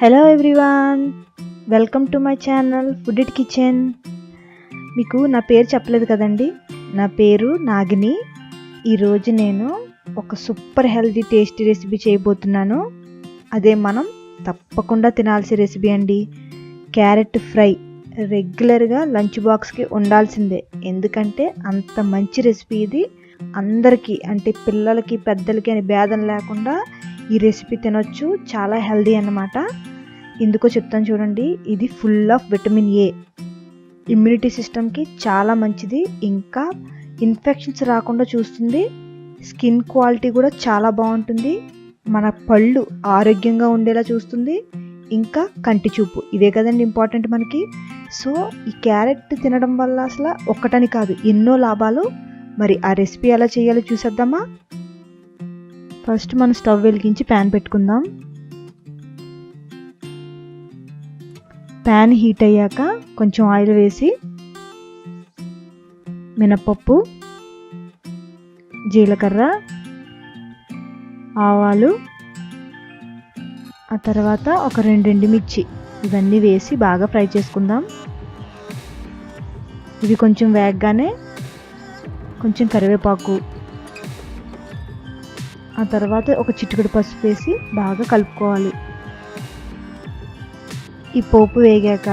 Hello everyone, welcome to my channel food it kitchen. మీకు నా పేరు చెప్పలేదు కదండి, నా పేరు నాగిని. ఈరోజు నేను ఒక సూపర్ హెల్తీ టేస్టీ రెసిపీ చేయబోతున్నాను. అదే మనం తప్పకుండా తినాల్సిన రెసిపీ అండి, క్యారెట్ ఫ్రై. రెగ్యులర్గా లంచ్ బాక్స్కి ఉండాల్సిందే, ఎందుకంటే అంత మంచి రెసిపీ ఇది. అందరికీ అంటే పిల్లలకి పెద్దలకి అని భేదం లేకుండా ఈ రెసిపీ తినొచ్చు. చాలా హెల్దీ అన్నమాట. ఎందుకో చెప్తాను చూడండి. ఇది full of vitamin A, immunity సిస్టమ్కి చాలా మంచిది. ఇంకా ఇన్ఫెక్షన్స్ రాకుండా చూస్తుంది. స్కిన్ క్వాలిటీ కూడా చాలా బాగుంటుంది. మన పళ్ళు ఆరోగ్యంగా ఉండేలా చూస్తుంది. ఇంకా కంటి చూపు, ఇదే కదండి ఇంపార్టెంట్ మనకి. సో ఈ క్యారెట్ తినడం వల్ల అసలు ఒక్కటని కాదు, ఎన్నో లాభాలు. మరి ఆ రెసిపీ ఎలా చేయాలో చూసేద్దామా. ఫస్ట్ మనం స్టవ్ వెలిగించి ప్యాన్ పెట్టుకుందాం. ప్యాన్ హీట్ అయ్యాక కొంచెం ఆయిల్ వేసి మినపప్పు, జీలకర్ర, ఆవాలు, ఆ తర్వాత ఒక 2 ఎండుమిర్చి ఇవన్నీ వేసి బాగా ఫ్రై చేసుకుందాం. ఇవి కొంచెం వేగగానే కొంచెం కరివేపాకు, ఆ తర్వాత ఒక చిటికెడు పసుపు వేసి బాగా కలుపుకోవాలి. ఈ పోపు వేగాక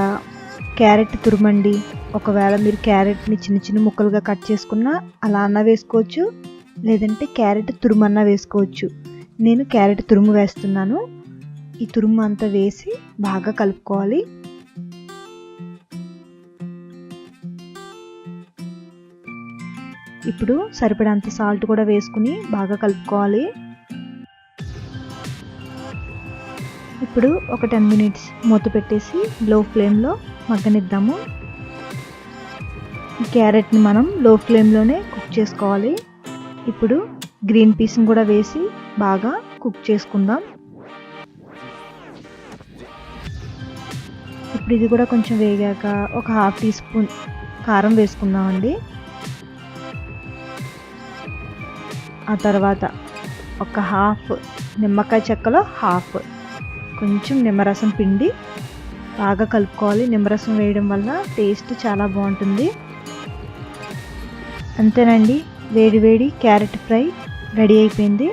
క్యారెట్ తురుమండి. ఒకవేళ మీరు క్యారెట్ని చిన్న చిన్న ముక్కలుగా కట్ చేసుకున్నా అలా అన్నా వేసుకోవచ్చు, లేదంటే క్యారెట్ తురుమన్నా వేసుకోవచ్చు. నేను క్యారెట్ తురుము వేస్తున్నాను. ఈ తురుము అంతా వేసి బాగా కలుపుకోవాలి. ఇప్పుడు సరిపడంత సాల్ట్ కూడా వేసుకుని బాగా కలుపుకోవాలి. ఇప్పుడు ఒక 10 మినిట్స్ మూత పెట్టేసి లో ఫ్లేమ్లో మగ్గనిద్దాము. ఈ క్యారెట్ని మనం లో ఫ్లేమ్లోనే కుక్ చేసుకోవాలి. ఇప్పుడు గ్రీన్ పీస్ని కూడా వేసి బాగా కుక్ చేసుకుందాం. ఇప్పుడు ఇది కూడా కొంచెం వేగాక ఒక 1/2 టీ స్పూన్ కారం వేసుకుందామండి. ఆ తర్వాత ఒక 1/2 నిమ్మకాయ చెక్కలో 1/2 కొంచెం నిమ్మరసం పిండి బాగా కలుపుకోవాలి. నిమ్మరసం వేయడం వల్ల టేస్ట్ చాలా బాగుంటుంది. అంతేనండి, వేడి వేడి క్యారెట్ ఫ్రై రెడీ అయిపోయింది.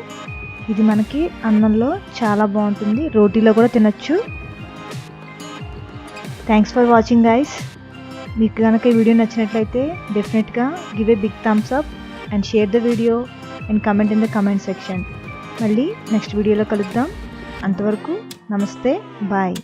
ఇది మనకి అన్నంలో చాలా బాగుంటుంది, రోటీలో కూడా తినచ్చు. Thanks for watching guys. మీకు కనుక ఈ వీడియో నచ్చినట్లయితే డెఫినెట్గా give a big thumbs up and share the video and comment in the comment section. మళ్ళీ నెక్స్ట్ వీడియోలో కలుద్దాం. అంతవరకు నమస్తే, బాయ్.